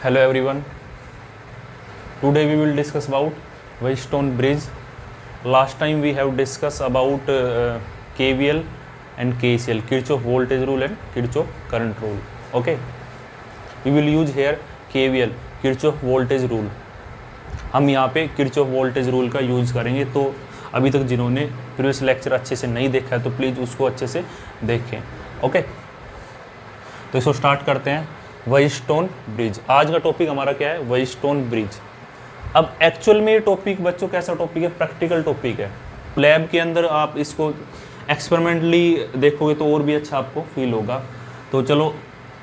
Hello everyone. Today we will discuss about Wheatstone bridge. Last time we have discussed about KVL and KCL, Kirchhoff voltage rule and Kirchhoff current rule. Okay. We will use here KVL, Kirchhoff voltage rule. हम यहाँ पे Kirchhoff voltage rule का use करेंगे। तो अभी तक जिन्होंने previous lecture अच्छे से नहीं देखा है तो प्लीज़ उसको अच्छे से देखें। ओके, तो इसको स्टार्ट करते हैं। व्हीटस्टोन ब्रिज, आज का टॉपिक हमारा क्या है? Wheatstone bridge. अब एक्चुअल में ये टॉपिक बच्चों कैसा टॉपिक है? प्रैक्टिकल टॉपिक है। लैब के अंदर आप इसको एक्सपेरिमेंटली देखोगे तो और भी अच्छा आपको फील होगा। तो चलो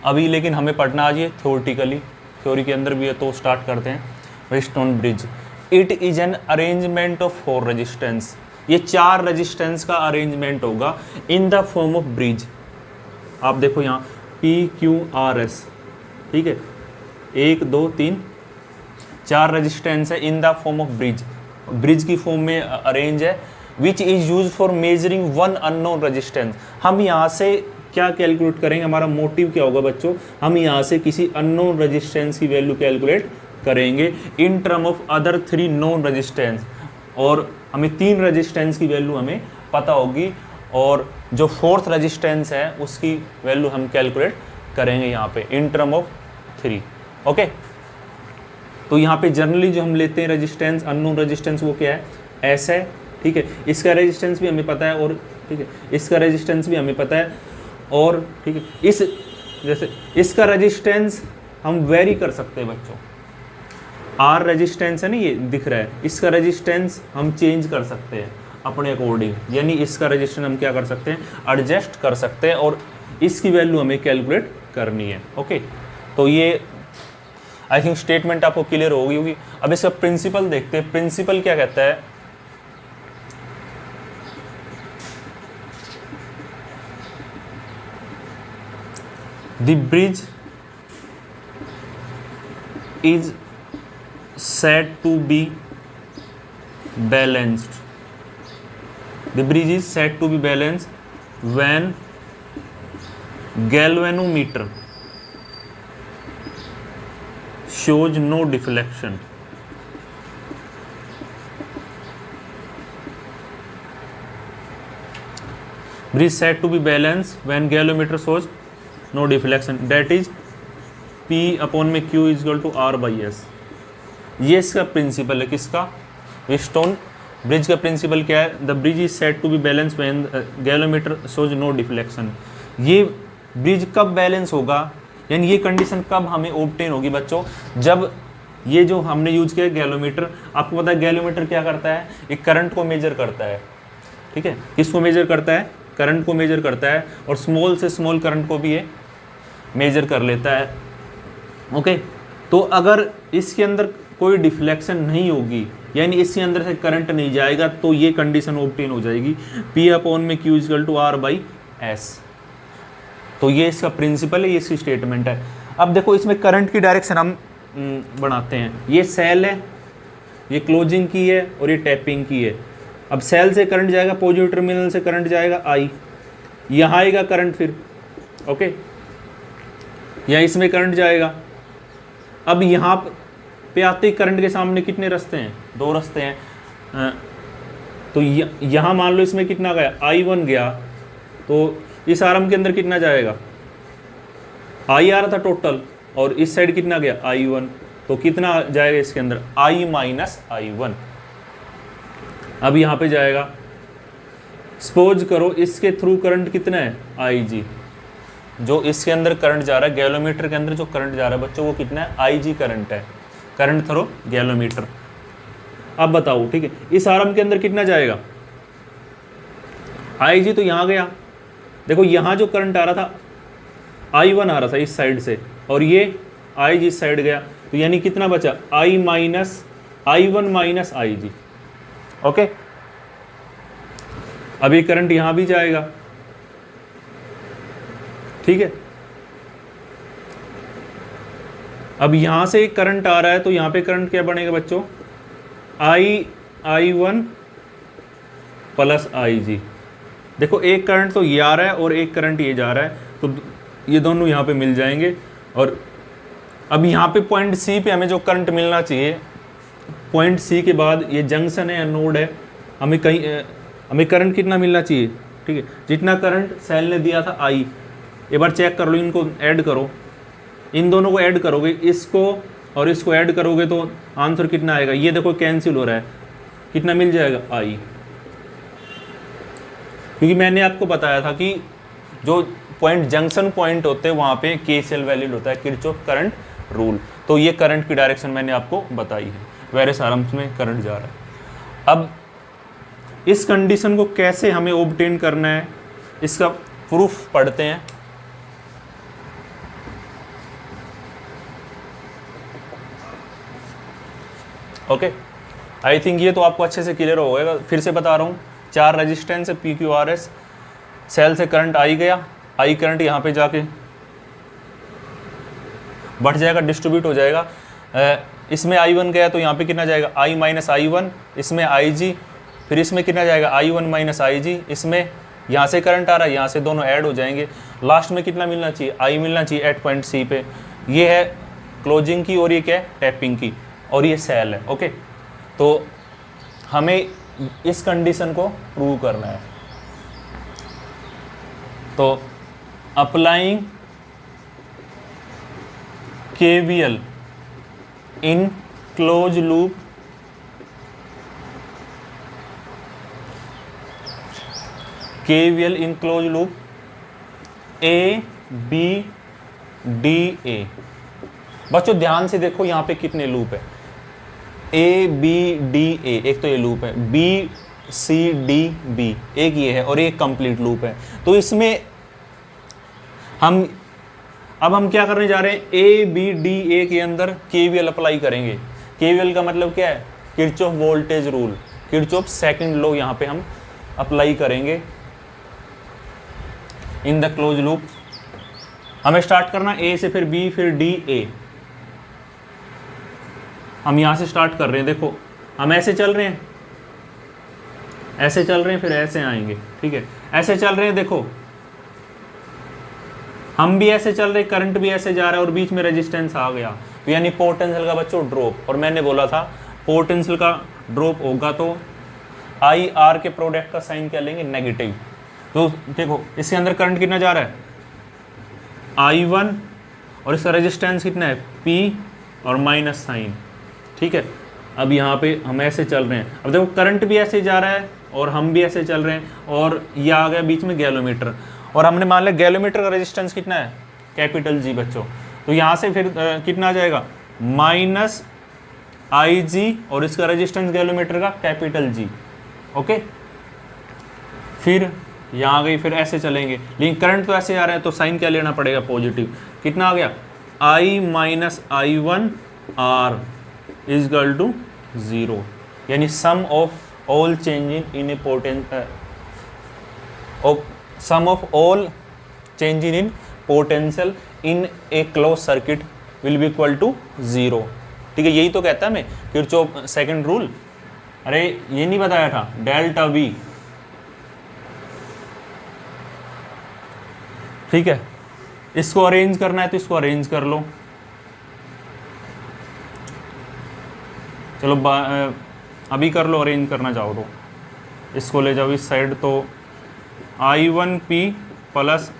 अभी लेकिन हमें पढ़ना आज ये थ्योरेटिकली, थ्योरी के अंदर भी है। तो स्टार्ट करते हैं। Wheatstone bridge, it is an arrangement of 4 resistance. ये 4 रेजिस्टेंस का अरेंजमेंट होगा in the form of bridge. आप देखो यहाँ PQRS, ठीक है, 1 2 3 4 रेजिस्टेंस है in the form of bridge. Bridge की फॉर्म में अरेंज है। Which is use for measuring one unknown resistance. हम यहाँ से क्या कैलकुलेट करेंगे? हमारा मोटिव क्या होगा बच्चों? हम यहाँ से किसी अननोन रेजिस्टेंस की वैल्यू कैलकुलेट करेंगे in term of other 3 known resistance. और हमें 3 रेजिस्टेंस की वैल्यू हमें पता होगी और जो 4th रेजिस्टेंस है उसकी वैल्यू हम कैलकुलेट करेंगे यहाँ पे इन टर्म ऑफ 3। ओके, तो यहाँ पे जनरली जो हम लेते हैं रेजिस्टेंस, अननोन रेजिस्टेंस, वो क्या है? S है, ठीक है। इसका रेजिस्टेंस भी हमें पता है और ठीक है, इसका रेजिस्टेंस भी हमें पता है और ठीक है, इस जैसे इसका रेजिस्टेंस हम वेरी कर सकते हैं बच्चों। R रेजिस्टेंस है ना, ये दिख रहा है, इसका रेजिस्टेंस हम चेंज कर सकते हैं अपने अकॉर्डिंग, यानी इसका रेजिस्टेंस हम क्या कर सकते हैं? एडजस्ट कर सकते हैं और इसकी वैल्यू हमें कैलकुलेट करनी है। ओके, तो ये आई थिंक स्टेटमेंट आपको क्लियर होगी होगी। अब इसका प्रिंसिपल देखते हैं। प्रिंसिपल क्या कहता है? The bridge is said to be balanced. The bridge is said to be balanced when galvanometer shows no deflection. Bridge said to be balanced when galvanometer shows no deflection. That is P upon में Q is equal to R by S. ये इसका principal है। किसका? Wheatstone bridge का principle क्या है? The bridge is said to be balance when galvanometer shows no deflection. ये bridge कब बैलेंस होगा, यानी ये कंडीशन कब हमें ऑब्टेन होगी बच्चों? जब ये जो हमने यूज किया गैलोमीटर, आपको पता है गैलोमीटर क्या करता है? एक करंट को मेजर करता है, ठीक है। किसको मेजर करता है? करंट को मेजर करता है और स्मॉल से स्मॉल करंट को भी ये मेजर कर लेता है। ओके, तो अगर इसके अंदर कोई डिफ्लेक्शन नहीं होगी, यानी इसके अंदर से करंट नहीं जाएगा, तो ये कंडीशन ऑब्टेन हो जाएगी P अपॉन में Q equal to R by S। तो ये इसका प्रिंसिपल है, ये इसकी स्टेटमेंट है। अब देखो इसमें करंट की डायरेक्शन हम बनाते हैं। ये सेल है, ये क्लोजिंग की है और ये टैपिंग की है। अब सेल से करंट जाएगा, पॉजिटिव टर्मिनल से करंट जाएगा I, यहाँ आएगा करंट फिर, ओके, यहाँ इसमें करंट जाएगा। अब यहाँ पे आते ही करंट के सामने कितने रास्ते हैं? 2 रास्ते हैं। तो यहाँ मान लो इसमें कितना गया? I1 गया, तो इस आर्म के अंदर कितना जाएगा? I आ रहा था टोटल, और इस साइड कितना गया? I1, तो कितना जाएगा इसके अंदर? I minus I1। अब यहाँ पे जाएगा, सपोज करो इसके थ्रू करंट कितना है? IG। जो इसके अंदर करंट जा रहा है, गैलोमीटर के अंदर जो करंट जा रहा है बच्चों, वो कितना है? IG करंट है, करंट थ्रू गैलोमीटर। अब बताओ, ठीक है, इस आर्म के अंदर कितना जाएगा? IG तो यहाँ गया। देखो यहाँ जो करंट आ रहा था I1 आ रहा था इस साइड से, और ये IG इस साइड गया, तो यानी कितना बचा? I minus I1 minus IG। Okay, अब ये करंट यहाँ भी जाएगा, ठीक है। अब यहाँ से एक करंट आ रहा है, तो यहाँ पे करंट क्या बनेगा बच्चों? I1 plus IG। देखो एक करंट तो ये आ रहा है और एक करंट ये जा रहा है, तो ये दोनों यहाँ पे मिल जाएंगे और अब यहाँ पे पॉइंट सी पे हमें जो करंट मिलना चाहिए, पॉइंट सी के बाद ये जंक्शन है या नोड है, हमें करंट कितना मिलना चाहिए, ठीक है, जितना करंट सेल ने दिया था आई। एक बार चेक कर लो, इनको ऐड करो, इन दोनों को ऐड करोगे, इसको और इसको ऐड करोगे तो आंसर कितना आएगा, ये देखो कैंसिल हो रहा है, कितना मिल जाएगा आई। क्योंकि मैंने आपको बताया था कि जो पॉइंट जंक्शन पॉइंट होते हैं वहाँ पे केसीएल वैलिड होता है, किरचॉफ करंट रूल। तो ये करंट की डायरेक्शन मैंने आपको बताई है, वेरियस आर्म्स में करंट जा रहा है। अब इस कंडीशन को कैसे हमें ऑब्टेन करना है, इसका प्रूफ पढ़ते हैं। ओके, आई थिंक ये तो आपको अच्छे से क्लियर हो गएगा। फिर से बता रहा हूँ, 4 रेजिस्टेंस है P Q R S, cell से करंट आई गया, आई करंट यहाँ पे जाके बढ़ जाएगा, डिस्ट्रीब्यूट हो जाएगा। इसमें I1 गया तो यहाँ पे कितना जाएगा, I माइनस I1, इसमें IG, फिर इसमें कितना जाएगा I1 माइनस IG, इसमें यहाँ से करंट आ रहा है, यहाँ से दोनों ऐड हो जाएंगे, लास्ट में कितना मिलना चाहिए, I मिलना चाहिए एट पॉइंट C पे। ये है क्लोजिंग की और ये क्या है, टैपिंग की, और ये सेल है। ओके, तो हमें इस कंडीशन को प्रूव करना है। तो applying KVL in close loop KVL in close loop A B D A। बच्चों ध्यान से देखो यहाँ पे कितने लूप है, A B D A, एक तो ये लूप है, B C D B एक ये है, और एक कंप्लीट लूप है। तो इसमें हम क्या करने जा रहे हैं, A B D A के अंदर KVL अप्लाई करेंगे। KVL का मतलब क्या है, Kirchhoff voltage rule, Kirchhoff second law यहाँ पे हम अप्लाई करेंगे इन द क्लोज लूप। हमें स्टार्ट करना A से, फिर B, फिर D A। हम यहाँ से स्टार्ट कर रहे हैं, देखो हम ऐसे चल रहे हैं, ऐसे चल रहे हैं, फिर ऐसे आएंगे, ठीक है, ऐसे चल रहे हैं, देखो हम भी ऐसे चल रहे, करंट भी ऐसे जा रहा है, और बीच में रेजिस्टेंस आ गया, तो यानी पोटेंशियल का बच्चों ड्रॉप। और मैंने बोला था पोटेंशियल का ड्रॉप होगा तो आई आर के प्रोडक्ट का साइन क्या लेंगे, नेगेटिव। तो देखो इसके अंदर करंट कितना जा रहा है, I1, और इसका रेजिस्टेंस कितना है, P और माइनस साइन, ठीक है। अब यहाँ पे हम ऐसे चल रहे हैं, अब देखो करंट भी ऐसे जा रहा है और हम भी ऐसे चल रहे हैं, और ये आ गया बीच में गैलोमीटर, और हमने मान लिया गैलोमीटर का रेजिस्टेंस कितना है, कैपिटल G बच्चों। तो यहाँ से फिर कितना आ जाएगा, माइनस IG, और इसका रेजिस्टेंस गैलोमीटर का कैपिटल G। ओके, फिर यहाँ आ गई, फिर ऐसे चलेंगे, लेकिन करंट तो ऐसे आ रहा है, तो साइन क्या लेना पड़ेगा, पॉजिटिव। कितना आ गया, I minus I1 R is equal to 0, यानी sum of all change in a sum of all change in potential in a close circuit will be equal to 0। ठीक है, यही तो कहता है मैं किरचॉफ सेकंड रूल। अरे ये नहीं बताया था, डेल्टा V, ठीक है। इसको अरेंज करना है तो इसको अरेंज कर लो, चलो अभी कर लो, अरेंज करना चाहो तो इसको ले जाओ इस साइड, तो I1P plus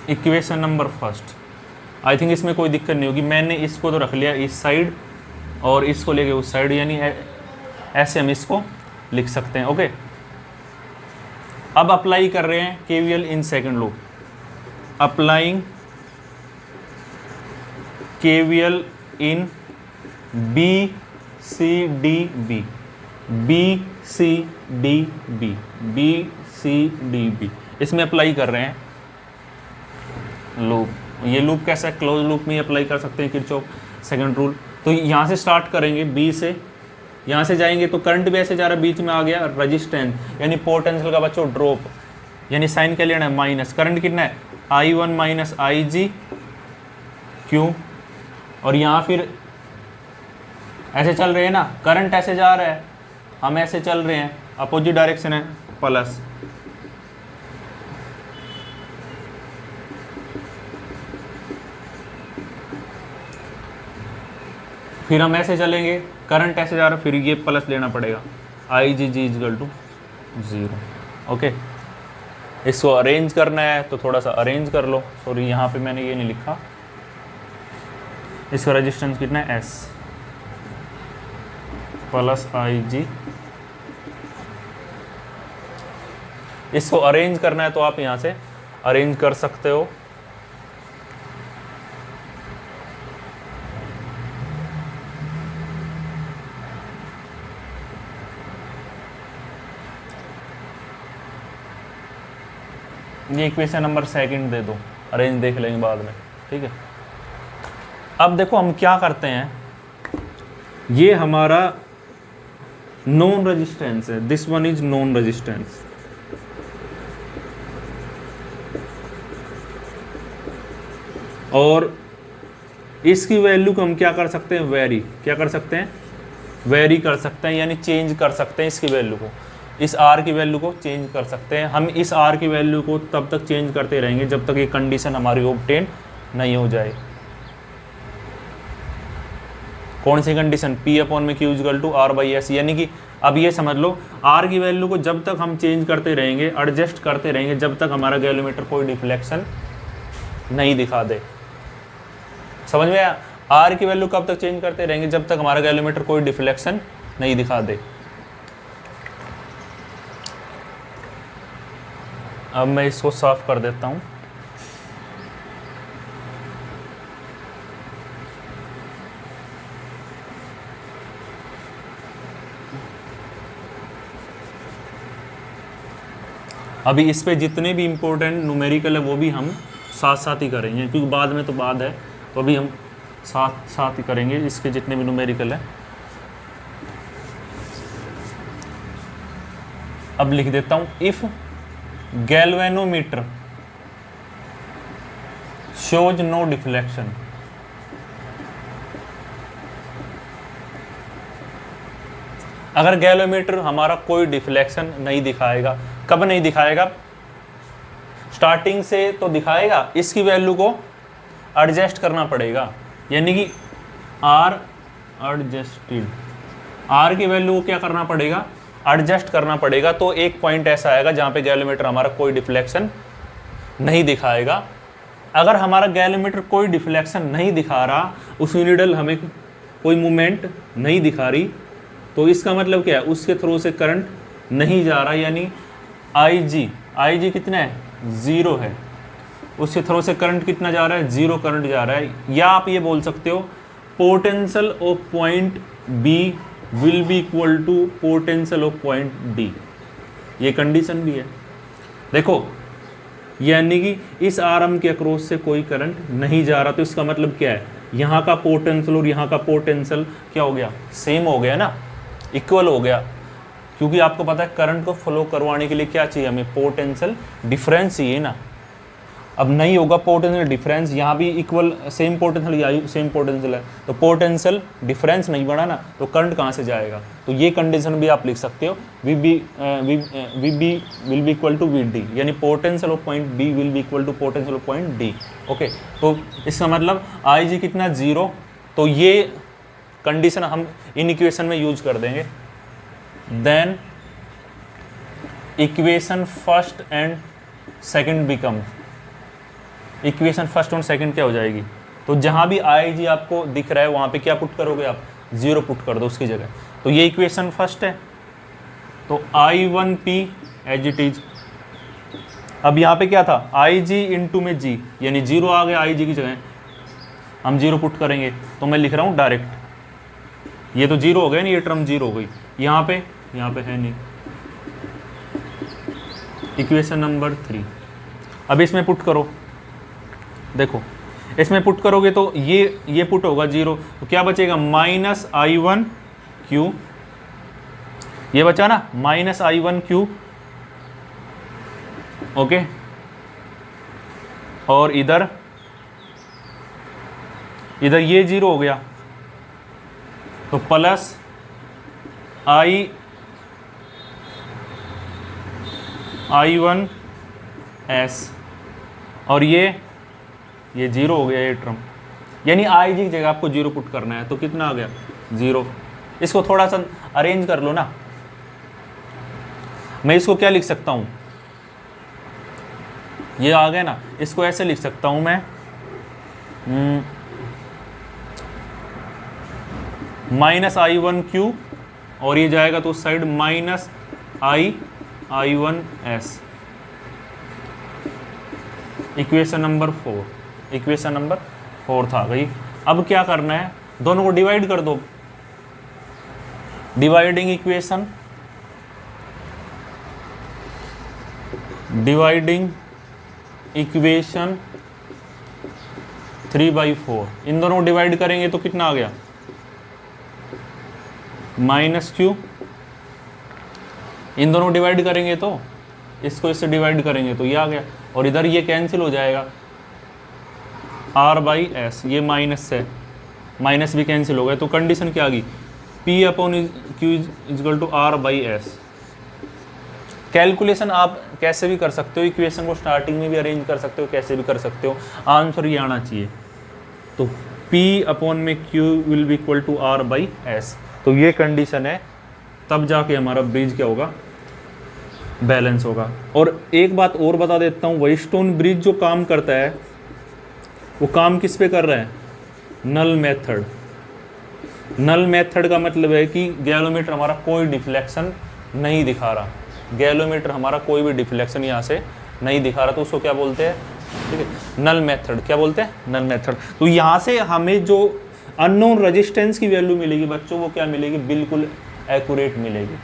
equation number first. I think इसमें कोई दिक्कत नहीं होगी, मैंने इसको तो रख लिया इस साइड और इसको लेके उस साइड, यानी ऐसे हम इसको लिख सकते हैं। ओके, अब अप्लाई कर रहे हैं KVL in second loop. Applying KVL in BCDB, BCDB, BCDB, इसमें अप्लाई कर रहे हैं लूप। ये लूप कैसा है, क्लोज लूप में अप्लाई कर सकते हैं किरचॉफ सेकंड रूल। तो यहाँ से स्टार्ट करेंगे, B से, यहाँ से जाएंगे तो करंट भी ऐसे जा रहा है, बीच में आ गया रेजिस्टेंस, यानी पोटेंशियल का बच्चों ड्रॉप, यानी साइन क्या लेना है, माइनस। करंट कितना है, I1 माइनस IG क्यों, और यहाँ फिर ऐसे चल रहे हैं ना, करंट ऐसे जा रहा है, हम ऐसे चल रहे हैं, अपोजिट डायरेक्शन है, प्लस, फिर हम ऐसे चलेंगे, करंट ऐसे जा रहा है, फिर ये प्लस लेना पड़ेगा, आई जी जी इजकल टू 0। ओके, इसको अरेंज करना है तो थोड़ा सा अरेंज कर लो। सॉरी यहाँ पे मैंने ये नहीं लिखा, इसका रेजिस्टेंस कितना है एस प्लस आई जी। इसको अरेंज करना है तो आप यहाँ से अरेंज कर सकते हो। ये इक्वेशन नंबर सेकंड दे दो, अरेंज देख लेंगे बाद में, ठीक है। अब देखो हम क्या करते हैं, ये हमारा नॉन रेजिस्टेंस है, this one is non resistance, और इसकी वैल्यू को हम क्या कर सकते हैं, वेरी, क्या कर सकते हैं, वेरी कर सकते हैं, यानी चेंज कर सकते हैं इसकी वैल्यू को, इस आर की वैल्यू को चेंज कर सकते हैं। हम इस आर की वैल्यू को तब तक चेंज करते रहेंगे जब तक ये कंडीशन हमारी ऑब्टेन नहीं हो जाए। कौन सी कंडीशन, P अपॉन में Q equal to R by S, यानी कि अब ये समझ लो R की वैल्यू को जब तक हम चेंज करते रहेंगे, एडजस्ट करते रहेंगे, जब तक हमारा गैल्वेमीटर कोई डिफ्लेक्शन नहीं दिखा दे। समझ में आया? R की वैल्यू कब तक चेंज करते रहेंगे, जब तक हमारा गैल्वेमीटर कोई डिफ्लेक्शन नहीं दिखा दे। अब मैं इसको साफ कर देता हूँ। अभी इस पे जितने भी इम्पोर्टेंट न्यूमेरिकल है वो भी हम साथ साथ ही करेंगे, क्योंकि बाद में तो बाद है, तो अभी हम साथ साथ ही करेंगे इसके जितने भी न्यूमेरिकल है। अब लिख देता हूँ, if galvanometer shows no deflection, अगर गैल्वेमीटर हमारा कोई डिफ्लेक्शन नहीं दिखाएगा, कब नहीं दिखाएगा, स्टार्टिंग से तो दिखाएगा, इसकी वैल्यू को एडजस्ट करना पड़ेगा, यानी कि आर एडजस्टेड, आर की वैल्यू को क्या करना पड़ेगा, एडजस्ट करना पड़ेगा। तो एक पॉइंट ऐसा आएगा जहाँ पे गैल्वेमीटर हमारा कोई डिफ्लेक्शन नहीं दिखाएगा। अगर हमारा गैल्वेमीटर कोई डिफ्लेक्शन नहीं दिखा रहा, उस नीडल हमें कोई मूवमेंट नहीं दिखा रही, तो इसका मतलब क्या है, उसके थ्रू से करंट नहीं जा रहा, यानी आई जी कितना है, 0 है, उसके थ्रू से करंट कितना जा रहा है, 0 करंट जा रहा है। या आप ये बोल सकते हो potential of point B will be equal to potential of point D, ये कंडीशन भी है। देखो यानी कि इस आर्म के अक्रॉस से कोई करंट नहीं जा रहा, तो इसका मतलब क्या है, यहाँ का पोटेंशियल और यहाँ का पोटेंशियल क्या हो गया, सेम हो गया ना, इक्वल हो गया, क्योंकि आपको पता है करंट को फ्लो करवाने के लिए क्या चाहिए, हमें पोटेंशियल डिफरेंस चाहिए ना। अब नहीं होगा पोटेंशियल डिफरेंस, यहाँ भी इक्वल सेम पोटेंशियल, यहाँ सेम पोटेंशियल है, तो पोटेंशियल डिफरेंस नहीं बढ़ा ना, तो करंट कहाँ से जाएगा। तो ये कंडीशन भी आप लिख सकते हो, V B will be equal to V D, यानी potential of point B will be equal to potential of point D. Okay, तो इसका मतलब आई जी कितना, 0, तो ये कंडीशन हम इन इक्वेशन में यूज कर देंगे। Then equation first and second become, equation first और सेकंड क्या हो जाएगी, तो जहां भी आई जी आपको दिख रहा है वहां पे क्या पुट करोगे आप, 0 पुट कर दो उसकी जगह। तो ये इक्वेशन फर्स्ट है, तो I1P एज इट इज। अब यहाँ पे क्या था, आई जी इंटू में जी, यानी 0 आ गया, आई जी की जगह हम 0 पुट करेंगे, तो मैं लिख रहा हूँ डायरेक्ट, ये तो 0 हो गया ना, ये टर्म 0 हो गई, यहाँ पे है नहीं। इक्वेशन नंबर 3, अब इसमें पुट करो, देखो इसमें पुट करोगे तो ये पुट होगा 0, तो क्या बचेगा, -I1Q, ये बचा ना, -I1Q, ओके, और इधर ये 0 हो गया, तो प्लस I1S और ये 0 हो गया ये टर्म, यानी आई जी की जगह आपको 0 पुट करना है, तो कितना आ गया 0। इसको थोड़ा सा अरेंज कर लो ना, मैं इसको क्या लिख सकता हूँ, ये आ गया ना, इसको ऐसे लिख सकता हूँ मैं -I1Q और ये जाएगा तो उस साइड -I1S। इक्वेशन नंबर 4 था भाई। अब क्या करना है, दोनों को डिवाइड कर दो, डिवाइडिंग इक्वेशन, डिवाइडिंग इक्वेशन 3/4, इन दोनों को डिवाइड करेंगे तो कितना आ गया -Q, इन दोनों को डिवाइड करेंगे तो इसको इससे डिवाइड करेंगे तो ये आ गया, और इधर ये कैंसिल हो जाएगा R/S, ये माइनस है, माइनस भी कैंसिल हो गया, तो कंडीशन क्या आ गई P/Q = R/S। कैलकुलेशन आप कैसे भी कर सकते हो, इक्वेशन को स्टार्टिंग में भी अरेंज कर सकते हो, कैसे भी कर सकते हो, आंसर ये आना चाहिए। तो P/Q will be equal to R/S, तो ये कंडीशन है, तब जाके हमारा ब्रिज क्या होगा, बैलेंस होगा। और एक बात और बता देता हूँ, व्हाइटस्टोन ब्रिज जो काम करता है वो काम किस पे कर रहा है, नल मेथड। नल मेथड का मतलब है कि गैलोमीटर हमारा कोई डिफ्लेक्शन नहीं दिखा रहा, गैलोमीटर हमारा कोई भी डिफ्लेक्शन यहाँ से नहीं दिखा रहा, तो उसको क्या बोलते हैं, ठीक है, नल मेथड। क्या बोलते हैं, नल मेथड। तो यहाँ से हमें जो अननोन रेजिस्टेंस की वैल्यू मिलेगी बच्चों, वो क्या मिलेगी, बिल्कुल एक्यूरेट मिलेगी।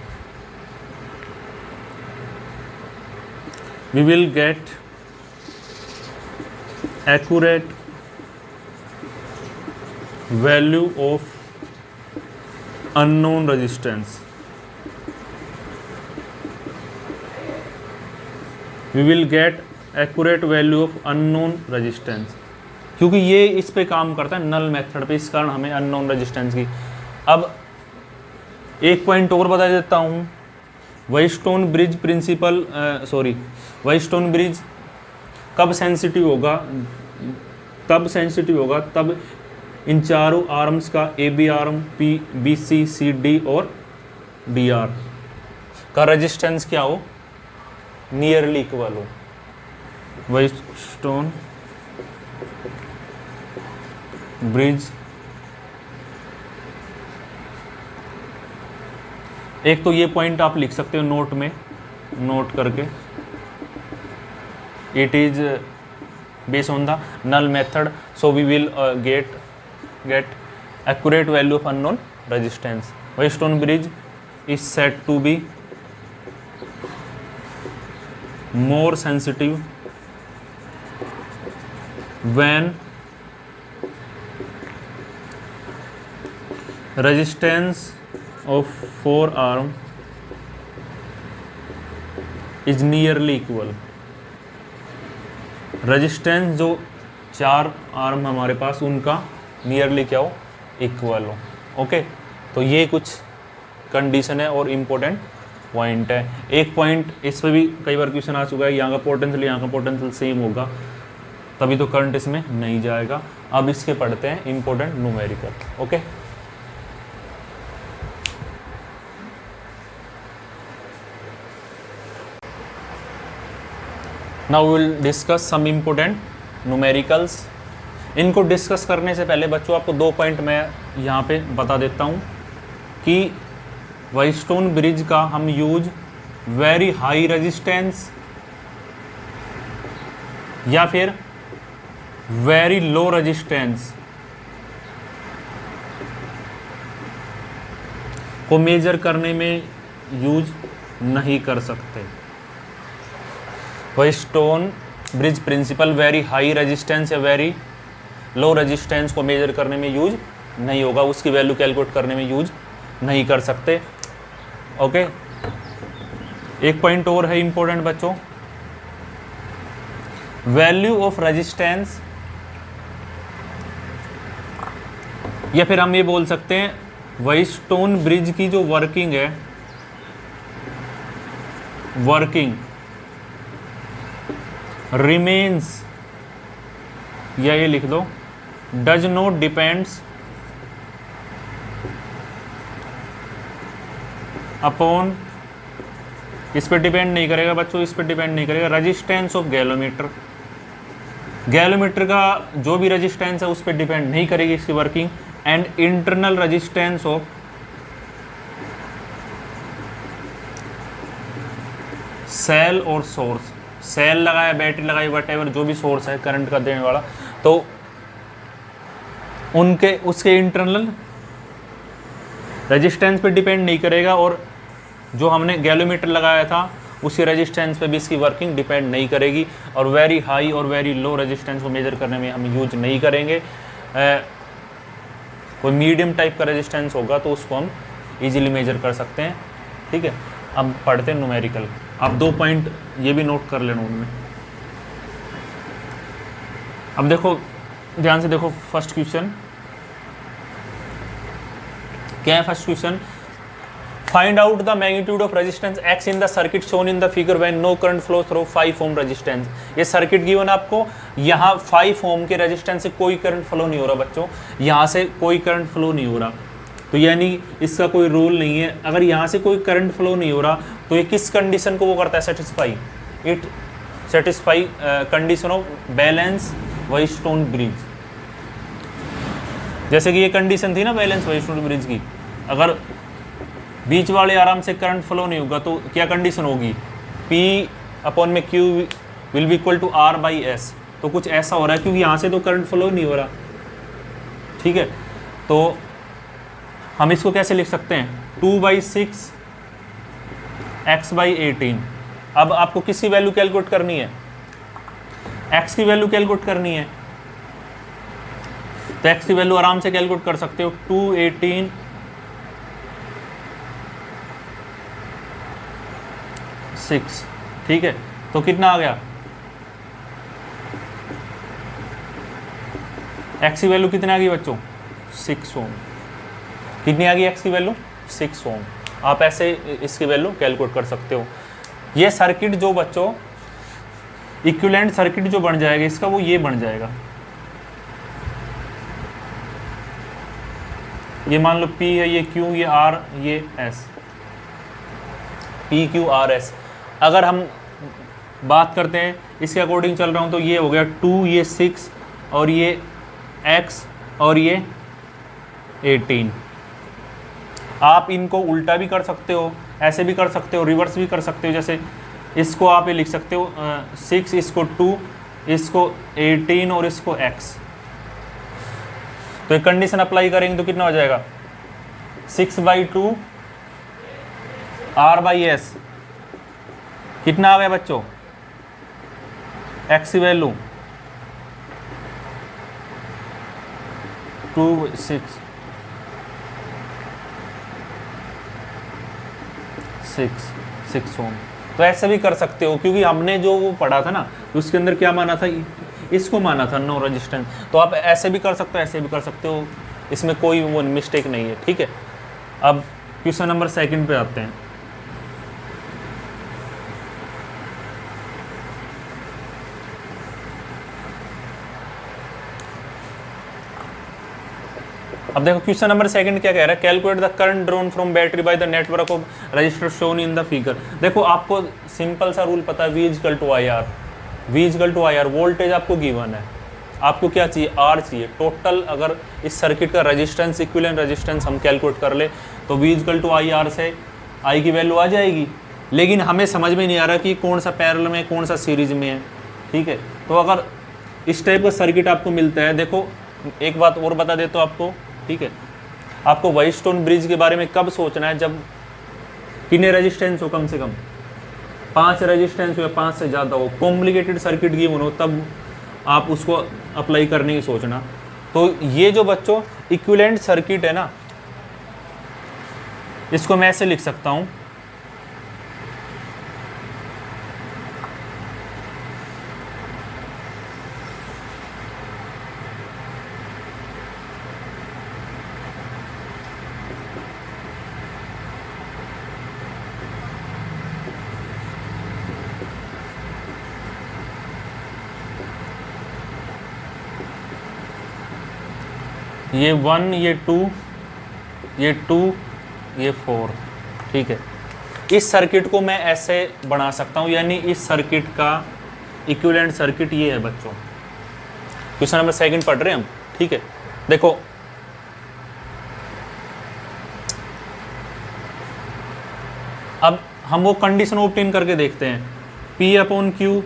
We will get accurate value of unknown resistance, we will get accurate value of unknown resistance, क्योंकि ये इस पे काम करता है, नल मेथड पे, इस कारण हमें अननोन रेजिस्टेंस की। अब एक पॉइंट और बता देता हूँ, व्हाइटस्टोन ब्रिज प्रिंसिपल, व्हाइटस्टोन ब्रिज कब सेंसिटिव होगा, तब इन चारों आर्म्स का AB आर्म, BC, CD और DR का रेजिस्टेंस क्या हो, नियरली इक्वल हो। व्हाइटस्टोन ब्रिज, एक तो ये पॉइंट आप लिख सकते हो नोट में, नोट करके, it is based on the null method, so we will get accurate value of unknown resistance. Whitestone bridge is said to be more sensitive when resistance of forearm is nearly equal. Resistance जो चार arm हमारे पास उनका nearly क्या हो, equal हो। Okay, तो ये कुछ कंडीशन है और इम्पोर्टेंट पॉइंट है। एक पॉइंट इस पर भी कई बार क्वेश्चन आ चुका है, यहाँ का पोटेंशियल सेम होगा, तभी तो करंट इसमें नहीं जाएगा। अब इसके पढ़ते हैं important numerical. Okay, now we will discuss some important numericals. इनको डिस्कस करने से पहले बच्चों आपको दो पॉइंट मैं यहाँ पे बता देता हूँ कि व्हाइटस्टोन ब्रिज का हम यूज वेरी हाई रेजिस्टेंस या फिर वेरी लो रेजिस्टेंस को मेजर करने में यूज नहीं कर सकते। Wheatstone bridge principle very high resistance या वेरी लो रेजिस्टेंस को मेजर करने में यूज नहीं होगा, उसकी वैल्यू कैलकुलेट करने में यूज नहीं कर सकते। ओके, एक पॉइंट और है इंपॉर्टेंट बच्चों, वैल्यू ऑफ रेजिस्टेंस, या फिर हम ये बोल सकते हैं व्हाइटस्टोन ब्रिज की जो वर्किंग है, वर्किंग रिमेन्स, या ये लिख दो डज नॉट डिपेंड्स अपॉन, इस पर डिपेंड नहीं करेगा बच्चों, इस पर डिपेंड नहीं करेगा, रेजिस्टेंस ऑफ गैलोमीटर, गैलोमीटर का जो भी रेजिस्टेंस है उस पर डिपेंड नहीं करेगी इसकी working, and internal resistance of cell और सोर्स, सेल लगाया, बैटरी लगाई, वट जो भी सोर्स है करंट का देने वाला, तो उनके उसके इंटरनल रेजिस्टेंस पे डिपेंड नहीं करेगा, और जो हमने गैलोमीटर लगाया था उसी रेजिस्टेंस पे भी इसकी वर्किंग डिपेंड नहीं करेगी, और वेरी हाई और वेरी लो रेजिस्टेंस को मेजर करने में हम यूज नहीं करेंगे। कोई मीडियम टाइप का रेजिस्टेंस होगा तो उसको हम इजीली मेजर कर सकते हैं, ठीक है। अब पढ़ते हैं न्यूमेरिकल, आप 2 पॉइंट ये भी नोट कर लेना उनमें। अब देखो ध्यान से देखो, फर्स्ट क्वेश्चन क्या है। First question, find out the magnitude of resistance X in the circuit shown in the figure when no current flow through 5 ohm resistance. ये सर्किट गिवन आपको, यहाँ 5 ओम के रेजिस्टेंस से कोई करंट फ्लो नहीं हो रहा बच्चों, यहाँ से कोई करंट फ्लो नहीं हो रहा, तो यानी इसका कोई रोल नहीं है। अगर यहाँ से कोई करंट फ्लो नहीं हो रहा तो ये किस कंडीशन को वो करता है, satisfy, it satisfy condition of balance Wheatstone bridge. जैसे कि ये कंडीशन थी ना बैलेंस व्हीटस्टोन ब्रिज की, अगर बीच वाले आराम से करंट फ्लो नहीं होगा तो क्या कंडीशन होगी, P अपॉन में Q will be equal to R by S। तो कुछ ऐसा हो रहा है क्योंकि यहाँ से तो करंट फ्लो नहीं हो रहा, ठीक है। तो हम इसको कैसे लिख सकते हैं, 2/6 x/18। अब आपको किसकी वैल्यू कैलकुलेट करनी है, x की वैल्यू कैलकुलेट करनी है, तो x की वैल्यू आराम से कैलकुलेट कर सकते हो, 218 6, ठीक है। तो कितना आ गया, x की वैल्यू कितनी आ गई बच्चों, 6 ओम। कितनी आ गई x की वैल्यू, 6 ओम। आप ऐसे इसकी वैल्यू कैलकुलेट कर सकते हो। ये सर्किट जो बच्चों इक्विवेलेंट सर्किट जो बन जाएगा इसका, वो ये बन जाएगा, ये मान लो P है, ये Q, ये R, ये S, P Q R S। अगर हम बात करते हैं इसके अकॉर्डिंग चल रहा हूँ तो ये हो गया 2, ये 6 और ये X और ये 18। आप इनको उल्टा भी कर सकते हो, ऐसे भी कर सकते हो, रिवर्स भी कर सकते हो। जैसे इसको आप ये लिख सकते हो 6, इसको 2, इसको 18 और इसको X। तो एक कंडीशन अप्लाई करेंगे तो कितना हो जाएगा, 6/2 R/S। कितना आ गया बच्चों, X की वैल्यू 6 ओम। तो ऐसे भी कर सकते हो क्योंकि हमने जो वो पढ़ा था ना उसके अंदर क्या माना था, इसको माना था नो रेजिस्टेंस। तो आप ऐसे भी कर सकते हो, ऐसे भी कर सकते हो, इसमें कोई वो मिस्टेक नहीं है, ठीक है। अब क्वेश्चन नंबर 2 पे आते हैं। अब देखो क्वेश्चन नंबर 2 क्या कह रहा है, calculate the current drawn from battery by the network of resistor shown in the figure. देखो आपको सिंपल सा रूल पता है, V equal to I R, V equal to I R. Voltage आपको गिवन है, आपको क्या चाहिए, R चाहिए। टोटल अगर इस सर्किट का रेजिस्टेंस, इक्विवेलेंट रेजिस्टेंस हम कैलकुलेट कर ले तो V equal to I R से I की वैल्यू आ जाएगी। लेकिन हमें समझ में नहीं आ रहा कि कौन सा पैरेलल में, कौन सा सीरीज में है, ठीक है। तो अगर इस टाइप का सर्किट आपको मिलता है, देखो एक बात और बता देता हूँ आपको, ठीक है। आपको व्हीटस्टोन ब्रिज के बारे में कब सोचना है, जब कितने रेजिस्टेंस हो, कम से कम 5 रेजिस्टेंस हो या 5 से ज़्यादा हो, कॉम्प्लिकेटेड सर्किट गिवन हो, तब आप उसको अप्लाई करने की सोचना। तो ये जो बच्चों इक्विवेलेंट सर्किट है ना, इसको मैं ऐसे लिख सकता हूँ, ये 1, ये 2, ये 2, ये 4, ठीक है। इस सर्किट को मैं ऐसे बना सकता हूँ, यानी इस सर्किट का इक्विवेलेंट सर्किट ये है बच्चों। क्वेश्चन नंबर 2 पढ़ रहे हैं हम, ठीक है। देखो अब हम वो कंडीशन ऑब्टेन करके देखते हैं, P/Q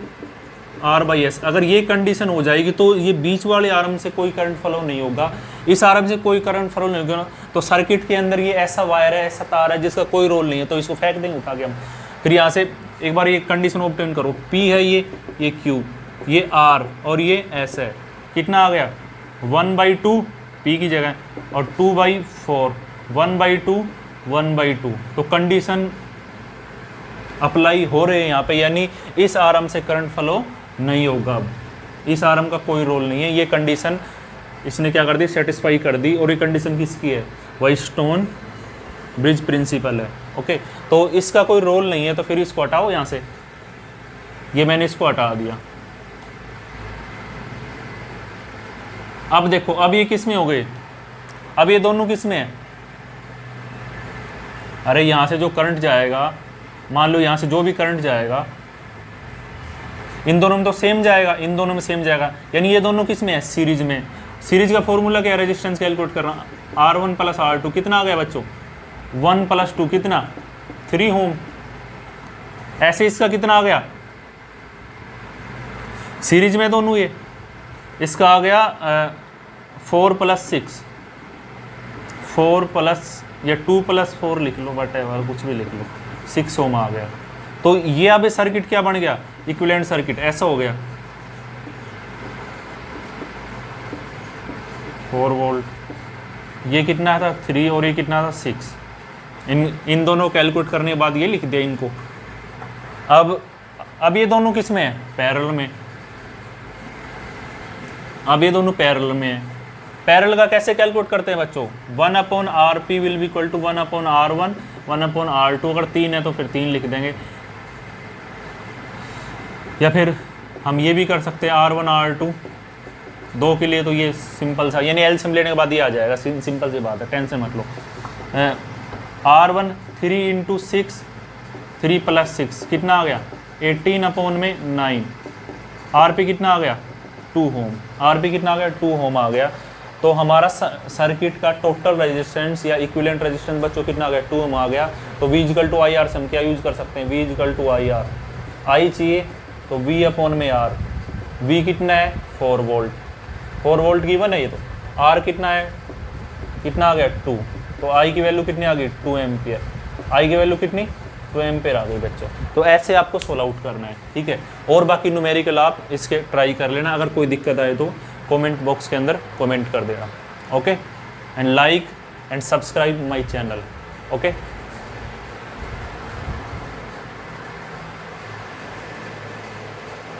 R/S। अगर ये कंडीशन हो जाएगी तो ये बीच वाले आर्म से कोई करंट फ्लो नहीं होगा, इस आर्म से कोई करंट फ्लो नहीं होगा, तो सर्किट के अंदर ये ऐसा वायर है, ऐसा तार है जिसका कोई रोल नहीं है, तो इसको फेंक देंगे उठा के हम। फिर यहाँ से एक बार ये कंडीशन ऑब्टेन करो, P है ये Q, ये R और ये S है, कितना आ गया 1/2 P की जगह और 2/4, 1/2 1/2। तो कंडीशन अप्लाई हो रहे हैं यहाँ पे, यानी इस आर्म से करंट फ्लो नहीं होगा। अब इस आर्म का कोई रोल नहीं है, ये कंडीशन इसने क्या कर दी, सेटिस्फाई कर दी। और ये कंडीशन किसकी है, व्हाइटस्टोन ब्रिज प्रिंसिपल है। ओके, तो इसका कोई रोल नहीं है, तो फिर इसको हटाओ यहाँ से, ये मैंने इसको हटा दिया। अब देखो, अब ये किस में हो गए, अब ये दोनों किस में है, अरे यहाँ से जो करंट जाएगा, मान लो यहाँ से जो भी करंट जाएगा इन दोनों में तो सेम जाएगा, इन दोनों में सेम जाएगा, यानी ये दोनों किस में है, सीरीज में। सीरीज का फॉर्मूला क्या है, रेजिस्टेंस कैलकुलेट करना, R1 + R2 कितना आ गया बच्चों, 1 + 2 कितना 3 ओम। ऐसे इसका कितना आ गया, सीरीज में दोनों ये, इसका आ गया 4 + 6, 4 प्लस या 2 + 4 लिख लो, वटेवर कुछ भी लिख लो, 6 ओम आ गया। तो ये अब सर्किट क्या बन गया, इक्विवेलेंट सर्किट ऐसा हो गया, 4 वोल्ट। ये कितना था 3 और ये कितना था 6। इन दोनों कैलकुलेट करने के बाद ये लिख दिया इनको। अब ये दोनों किस में है, पैरेलल में। अब ये दोनों पैरेलल में है। पैरेलल का कैसे कैलकुलेट करते हैं बच्चों, 1/RP will be equal to 1/R1 1/R2। अगर 3 है तो फिर 3 लिख देंगे, या फिर हम ये भी कर सकते हैं R1 R2, 2 के लिए तो ये सिंपल सा, यानी एलसीएम लेने के बाद ये आ जाएगा, सिंपल सी बात है, टेंशन मत लो। R1 3 × 6, 3 + 6 कितना आ गया 18/9। RP कितना आ गया 2 ओम, RP कितना आ गया 2 ओम आ गया। तो हमारा सर्किट का टोटल रेजिस्टेंस या इक्विवेलेंट रेजिस्टेंस बच्चों कितना आ गया 2 ओम आ गया। तो V = IR से हम क्या यूज़ कर सकते हैं, V = IR। I चाहिए तो V/R। V कितना है 4 वोल्ट, 4 वोल्ट गिवन है ये। तो R कितना है, कितना आ गया 2, तो I की वैल्यू कितनी आ गई 2 एम्पियर। I की वैल्यू कितनी 2 एम्पियर आ गई बच्चों। तो ऐसे आपको सोल्व आउट करना है, ठीक है। और बाकी न्यूमेरिकल आप इसके ट्राई कर लेना, अगर कोई दिक्कत आए तो कमेंट बॉक्स के अंदर कमेंट कर देना। Okay, and like and subscribe my channel. Okay.